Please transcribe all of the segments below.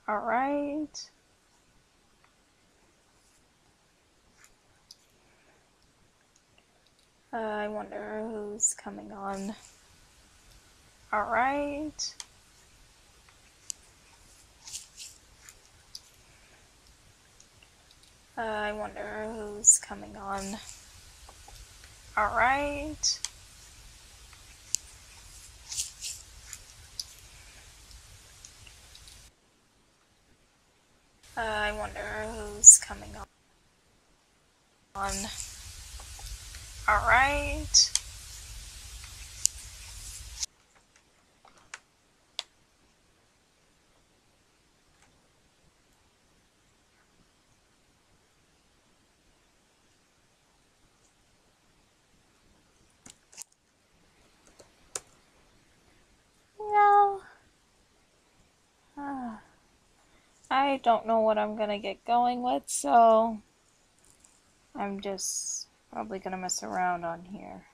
All right. I wonder who's coming on. All right. I wonder who's coming on. All right. I wonder who's coming on. All right. No. I don't know what I'm gonna get going with, so I'm just probably gonna mess around on here.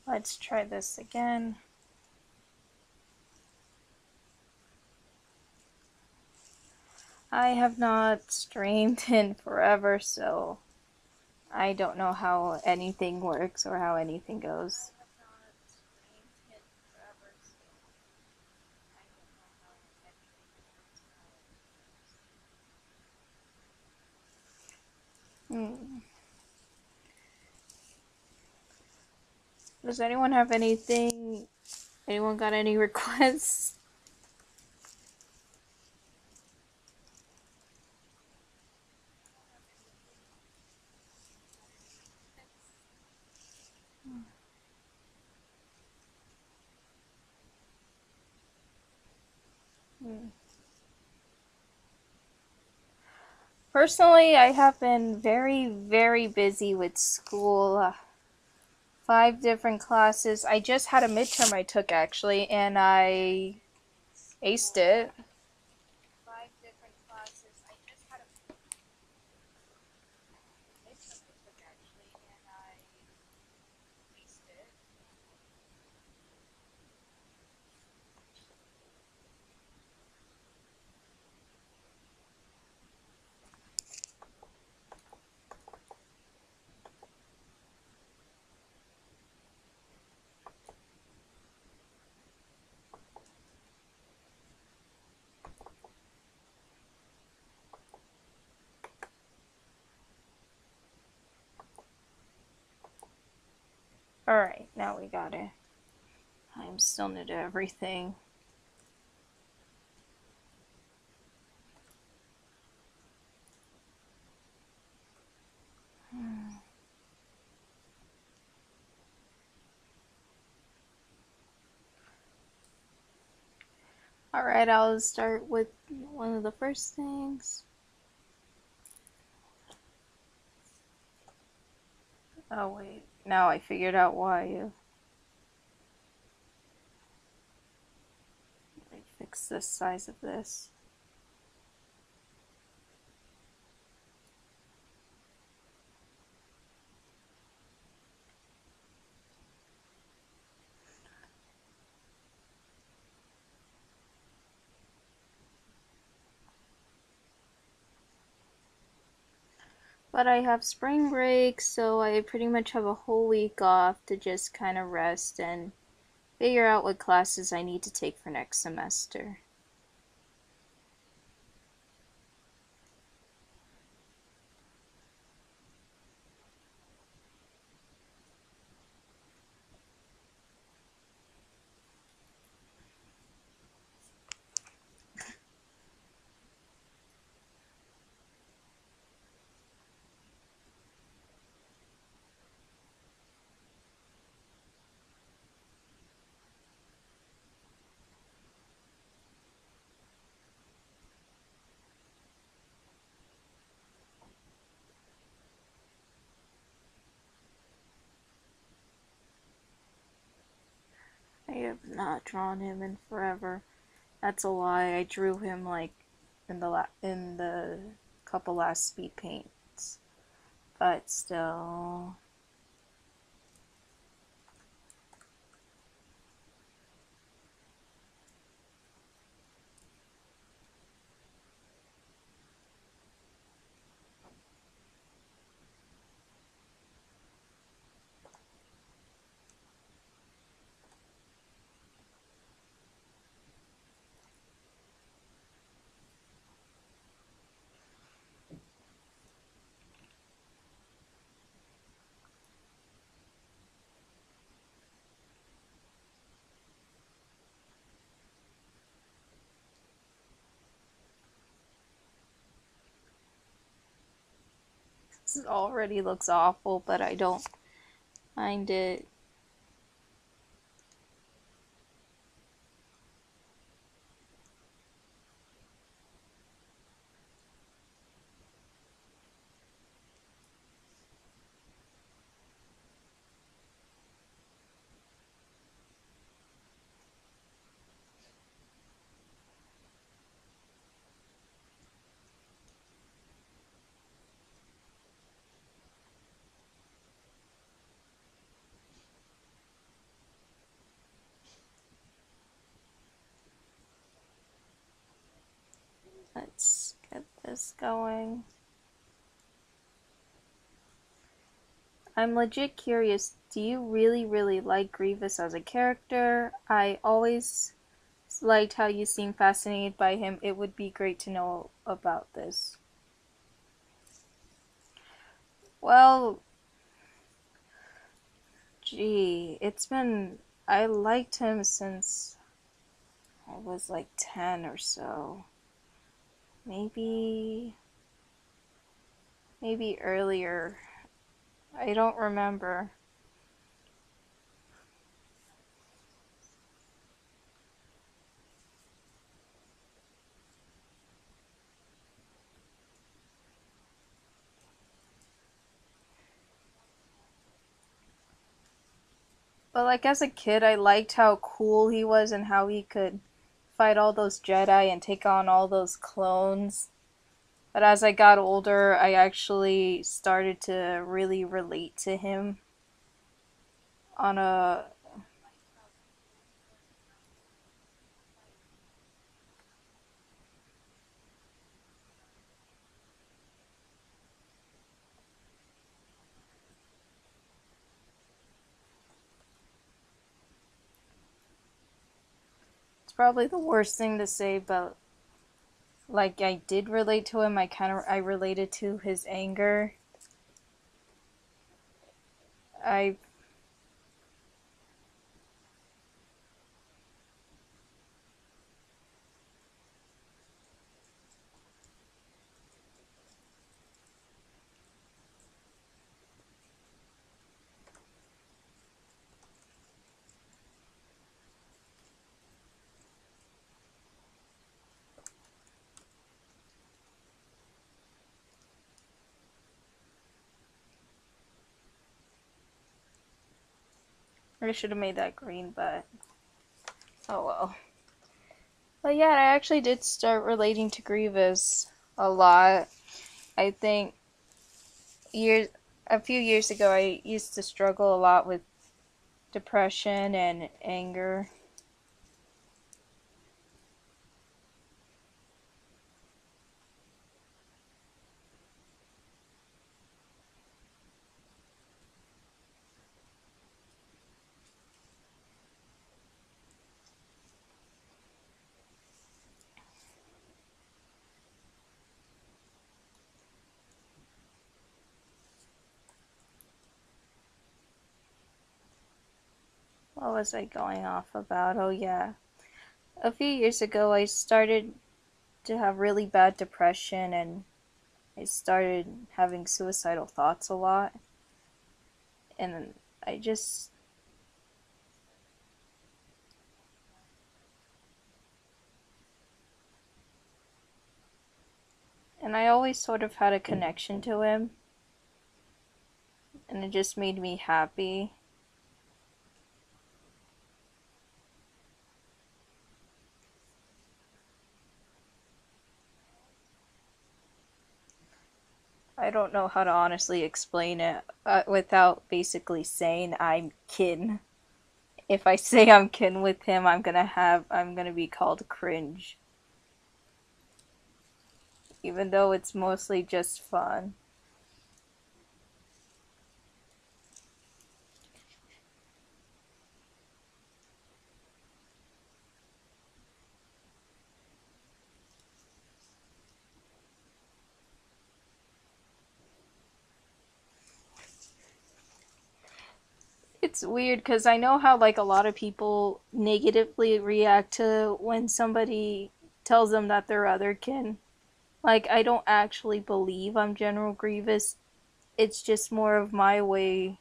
Let's try this again. I have not streamed in forever, so I don't know how anything works or how anything goes. Hmm. Does anyone have anything? Anyone got any requests? Hmm. Personally, I have been very, very busy with school. 5 different classes. I just had a midterm I took actually, and I aced it. 5 different classes. I just had a midterm I took actually, and I aced it. Alright, now we got it. I'm still new to everything. Alright, I'll start with one of the first things. Oh wait, now I figured out why. Let me fix the size of this. But I have spring break, so I pretty much have a whole week off to just kind of rest and figure out what classes I need to take for next semester. have not drawn him in forever. That's a lie. I drew him like in the couple last speed paints, but still. This already looks awful, but I don't mind it. Let's get this going. I'm legit curious, do you really like Grievous as a character? I always liked how you seem fascinated by him. It would be great to know about this. Well, gee, I liked him since I was like 10 or so. Maybe. Maybe earlier. I don't remember. But like as a kid, I liked how cool he was and how he could fight all those Jedi and take on all those clones. But as I got older, I actually started to really relate to him on a. It's probably the worst thing to say, but like I did relate to him. I related to his anger. I I should have made that green, but oh well. But yeah, I actually did start relating to Grievous a lot. I think years a few years ago I used to struggle a lot with depression and anger. What was I going off about? Oh yeah. A few years ago I started to have really bad depression and I started having suicidal thoughts a lot. And I just and I always sort of had a connection to him and it just made me happy. I don't know how to honestly explain it without basically saying I'm kin. If I say I'm kin with him, I'm gonna be called cringe. Even though it's mostly just fun. It's weird because I know how like a lot of people negatively react to when somebody tells them that they're otherkin. Like I don't actually believe I'm General Grievous. It's just more of my way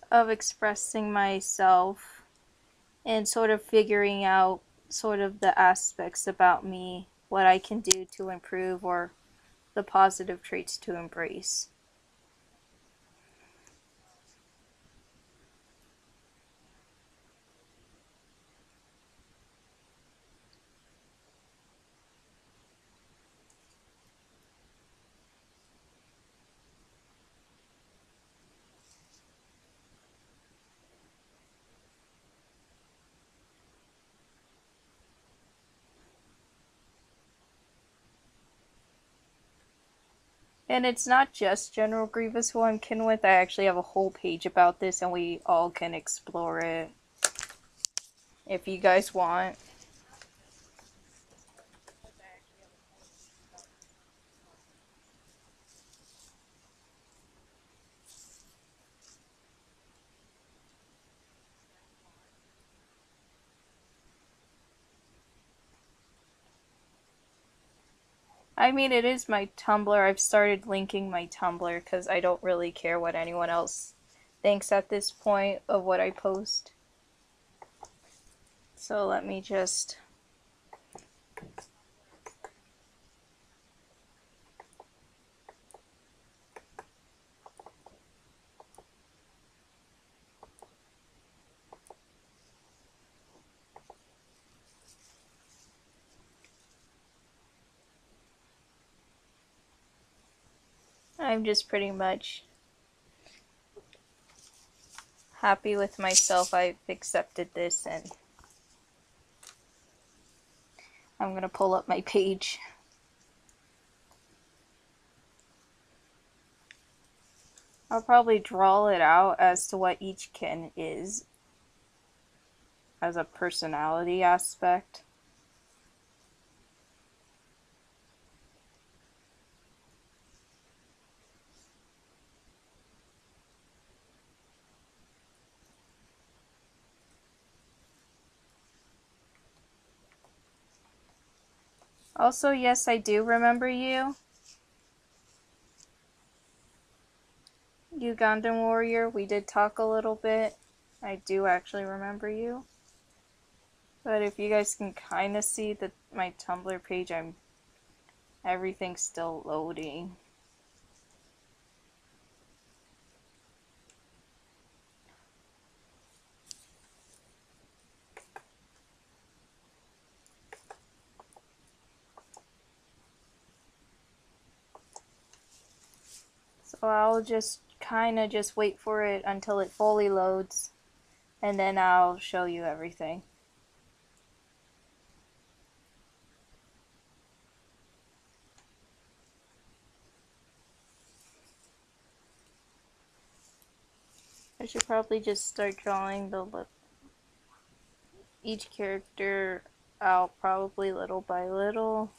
of expressing myself and sort of figuring out sort of the aspects about me, what I can do to improve or the positive traits to embrace. And it's not just General Grievous who I'm kin with. I actually have a whole page about this, and we all can explore it if you guys want. I mean, it is my Tumblr. I've started linking my Tumblr because I don't really care what anyone else thinks at this point of what I post. So let me just. I'm just pretty much happy with myself. I've accepted this, and I'm gonna pull up my page. I'll probably draw it out as to what each kin is as a personality aspect. Also, yes, I do remember you. Ugandan warrior, we did talk a little bit. I do actually remember you. But if you guys can kind of see my Tumblr page, everything's still loading. So I'll just kind of just wait for it until it fully loads, and then I'll show you everything. I should probably just start drawing each character out probably little by little.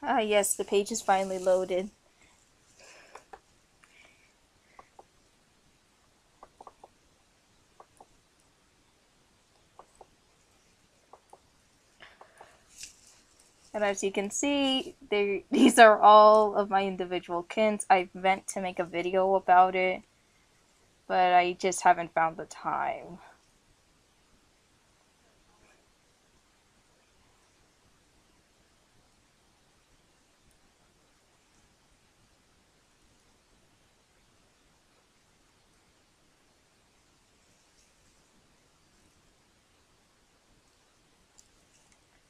Ah, yes, the page is finally loaded. And as you can see, these are all of my individual kins. I meant to make a video about it, but I just haven't found the time.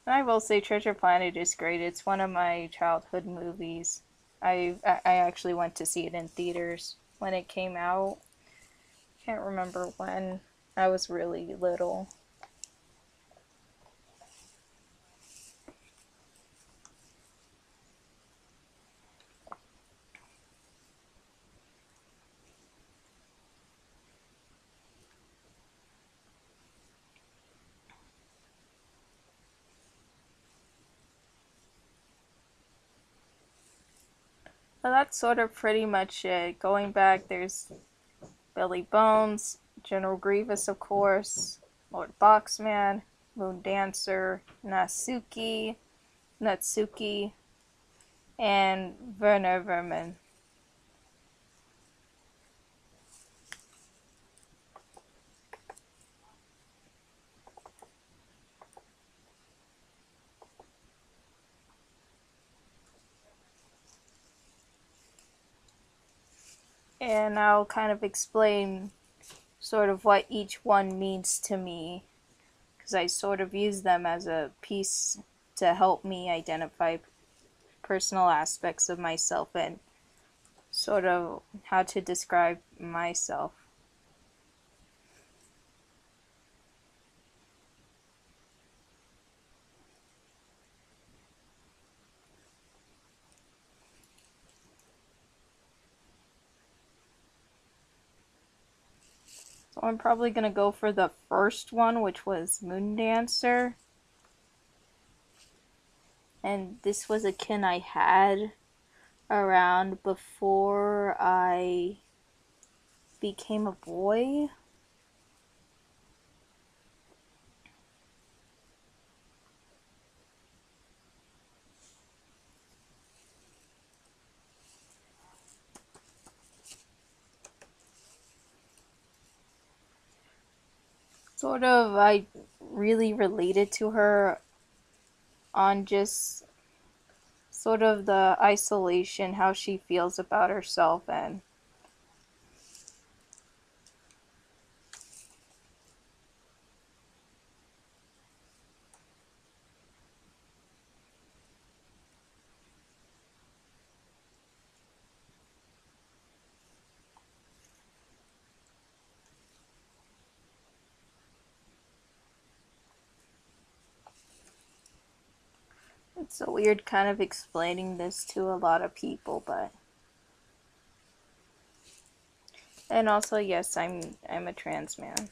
And I will say Treasure Planet is great. It's one of my childhood movies. I actually went to see it in theaters when it came out. Can't remember when. I was really little. But that's sort of pretty much it. Going back, there's Billy Bones, General Grievous, of course, Lord Boxman, Moon Dancer, Natsuki, and Werner Vermin. And I'll kind of explain sort of what each one means to me, because I sort of use them as a piece to help me identify personal aspects of myself and sort of how to describe myself. So I'm probably gonna go for the first one, which was Moon Dancer. And this was a kin I had around before I became a boy. Sort of, I really related to her on just sort of the isolation, how she feels about herself, and it's so weird kind of explaining this to a lot of people, but and also yes, I'm a trans man.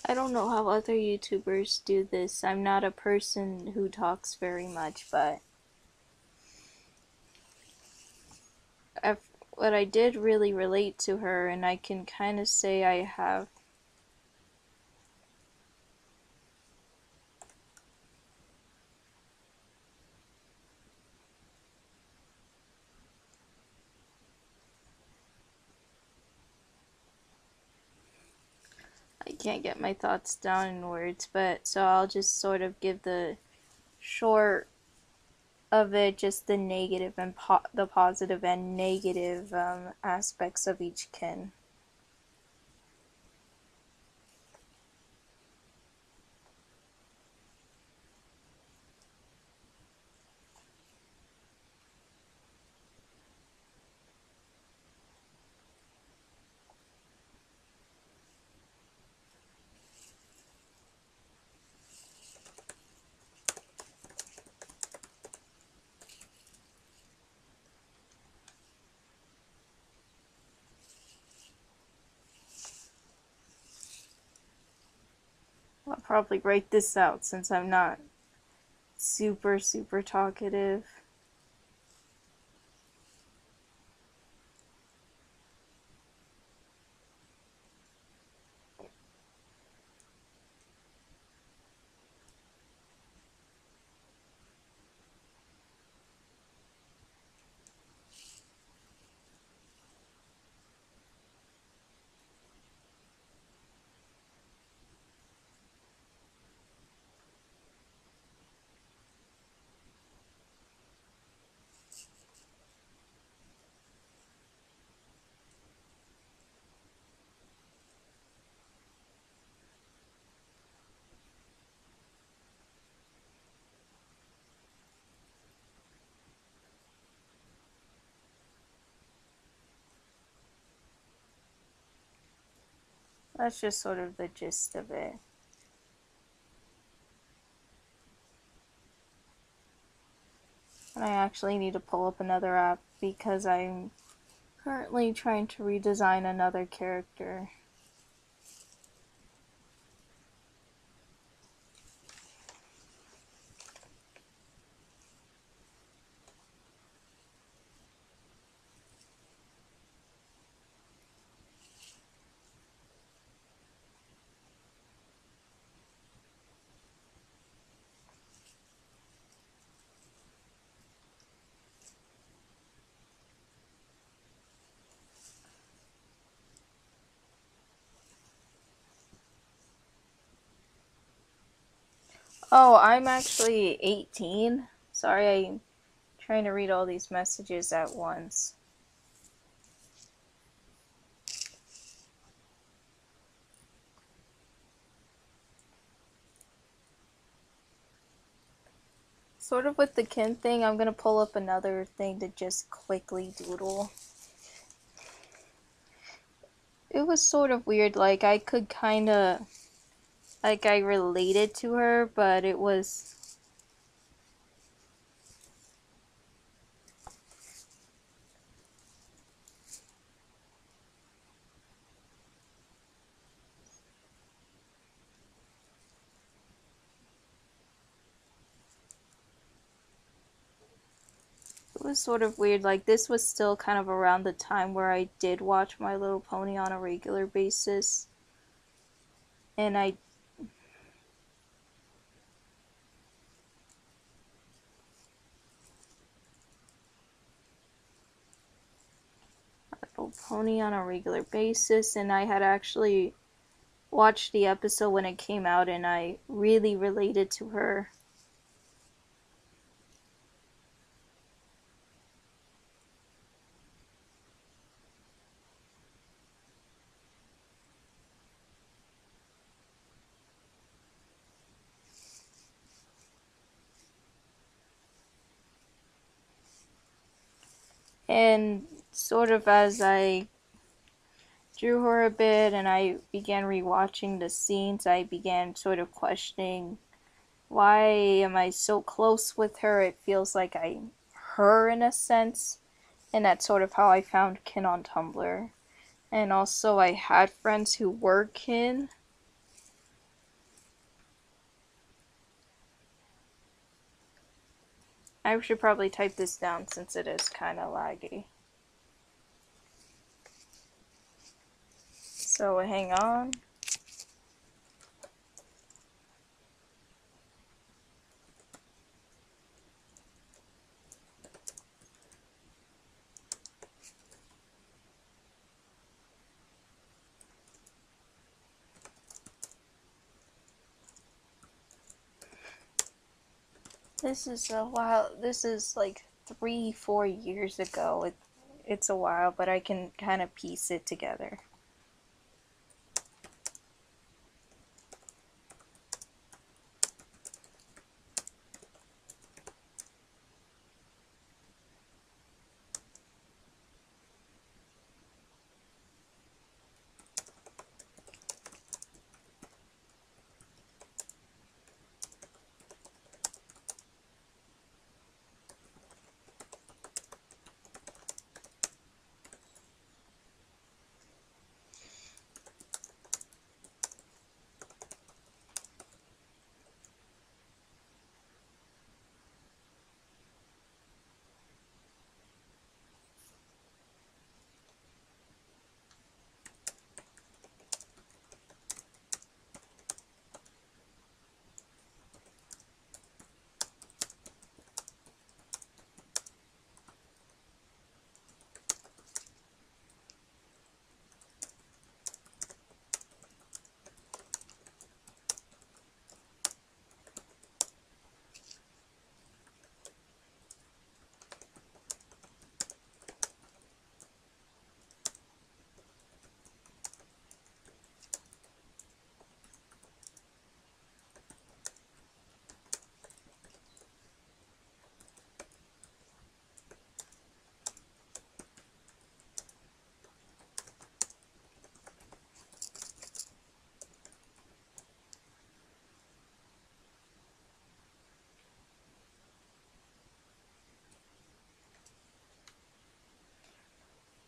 I don't know how other YouTubers do this. I'm not a person who talks very much, but what I did really relate to her, and I can kind of say I have. I can't get my thoughts down in words, but so I'll just sort of give the short of it, just the negative and the positive and negative aspects of each kin. I'll probably write this out since I'm not super talkative. that's just sort of the gist of it. And I actually need to pull up another app because I'm currently trying to redesign another character. Oh, I'm actually 18. Sorry, I'm trying to read all these messages at once. Sort of with the kin thing, I'm gonna pull up another thing to just quickly doodle. It was sort of weird, like I could kinda, like I related to her, but it was sort of weird. Like this was still kind of around the time where I did watch My Little Pony on a regular basis. And Little Pony on a regular basis, and I had actually watched the episode when it came out, and I really related to her. And sort of as I drew her a bit and I began rewatching the scenes, I began sort of questioning, why am I so close with her? It feels like I'm her in a sense. And that's sort of how I found kin on Tumblr. And also, I had friends who were kin. I should probably type this down since it is kind of laggy. So hang on. This is a while. This is like 3, 4 years ago. It's a while, but I can kind of piece it together.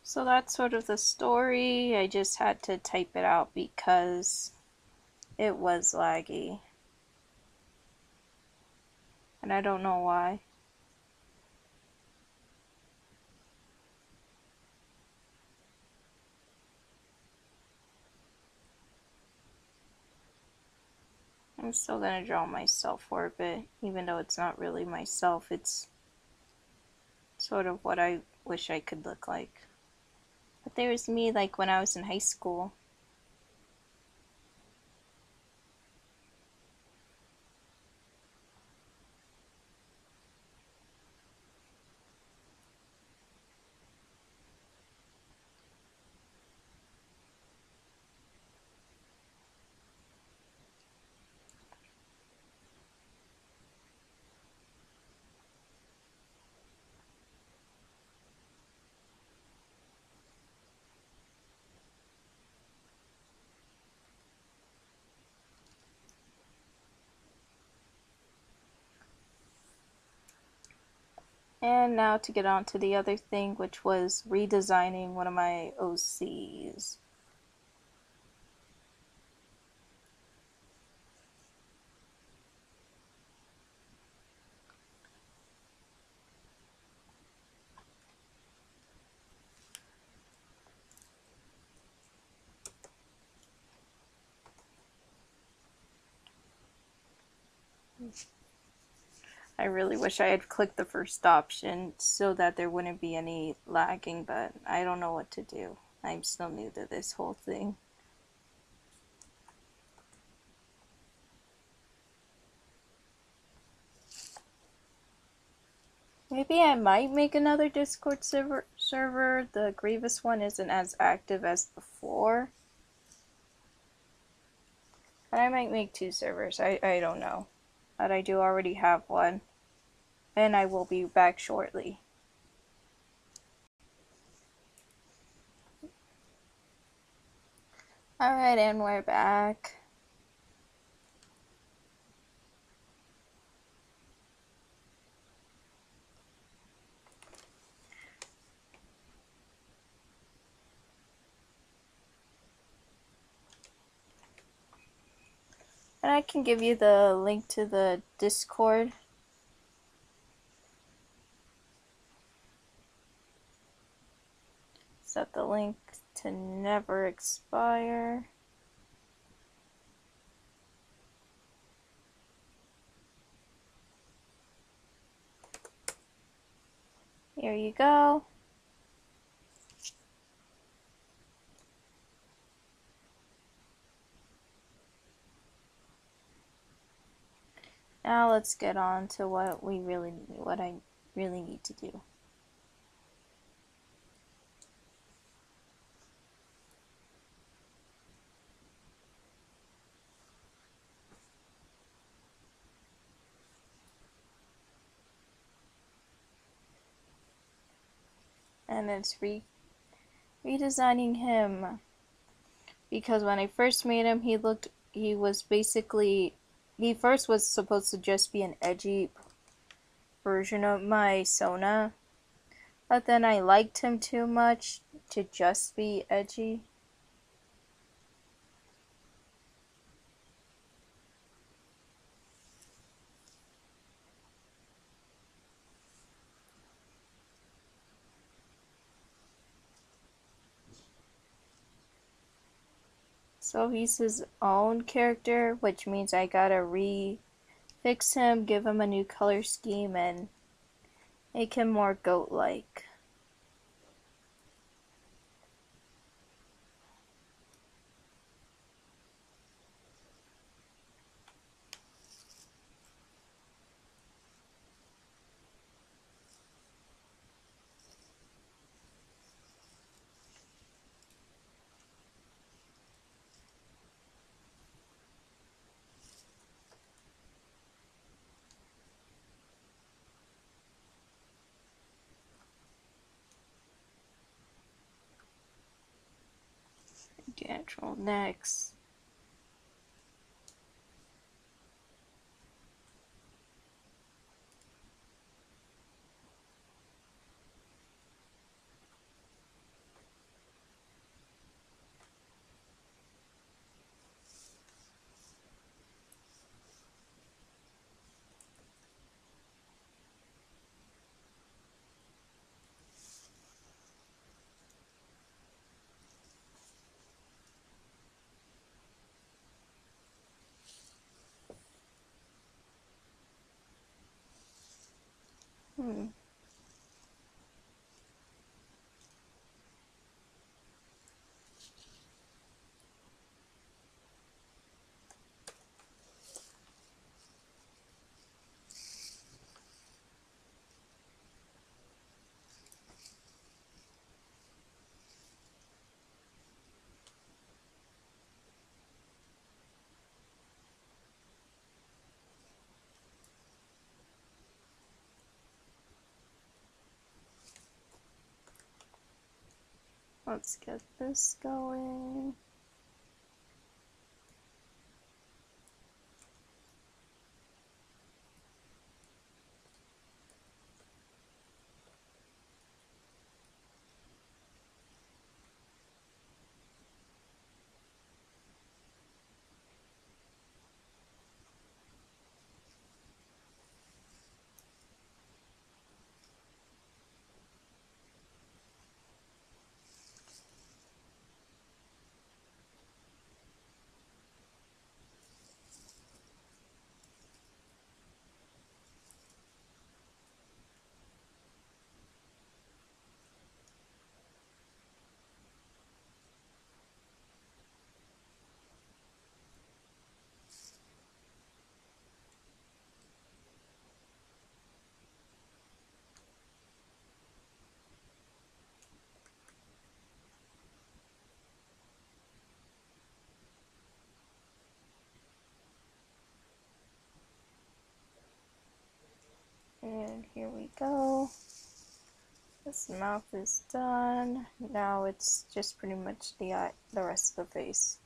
So that's sort of the story. I just had to type it out because it was laggy. And I don't know why. I'm still gonna draw myself for a bit, even though it's not really myself. It's sort of what I wish I could look like. But there's me like when I was in high school. And now to get on to the other thing, which was redesigning one of my OCs. I really wish I had clicked the first option so that there wouldn't be any lagging, but I don't know what to do. I'm still new to this whole thing. Maybe I might make another Discord server. The Grievous one isn't as active as before. But I might make 2 servers. I don't know. But I do already have one. And I will be back shortly. Alright, and we're back. And I can give you the link to the Discord. Set the link to never expire. Here you go. Now let's get on to what I really need to do. And it's redesigning him, because when I first made him, he was basically, he first was supposed to just be an edgy version of my Sona, but then I liked him too much to just be edgy. So he's his own character, which means I gotta fix him, give him a new color scheme, and make him more goat-like. Natural next. Hmm. Let's get this going. And here we go. This mouth is done. Now it's just pretty much the rest of the face.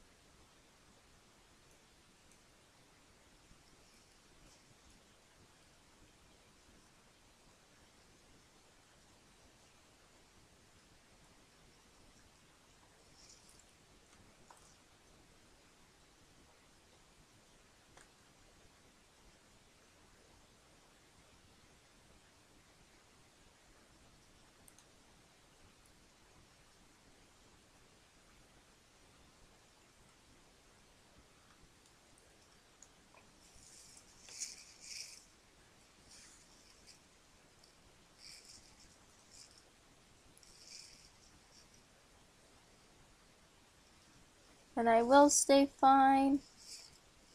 And I will stay fine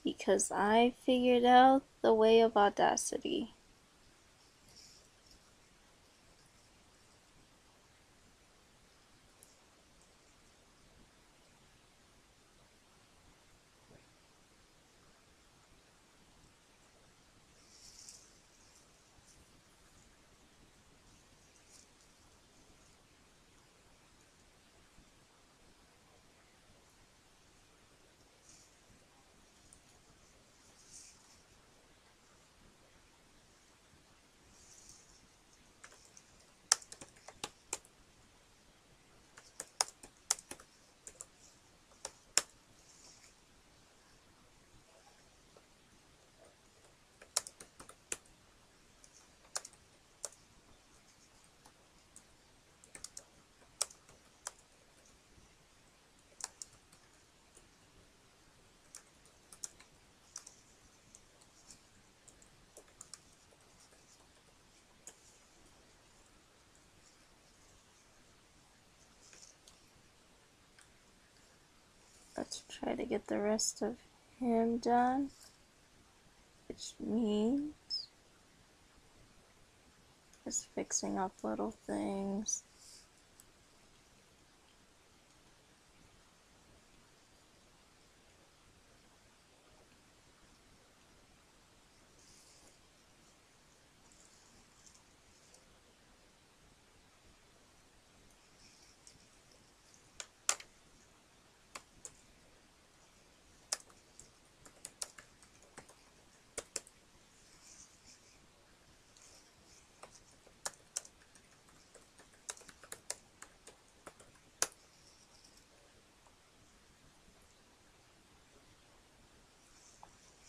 because I figured out the way of Audacity. Let's try to get the rest of him done, which means just fixing up little things.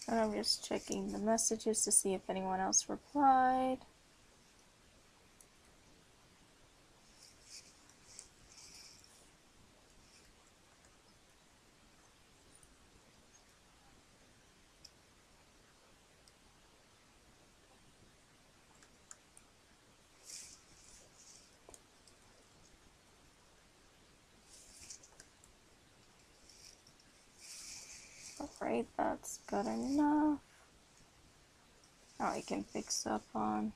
And I'm just checking the messages to see if anyone else replied. Alright, that's good enough. Now I can fix up on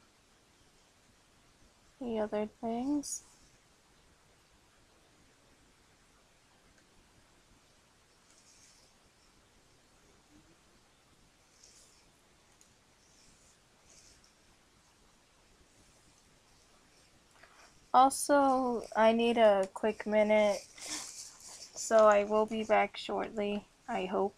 the other things. Also, I need a quick minute, so I will be back shortly, I hope.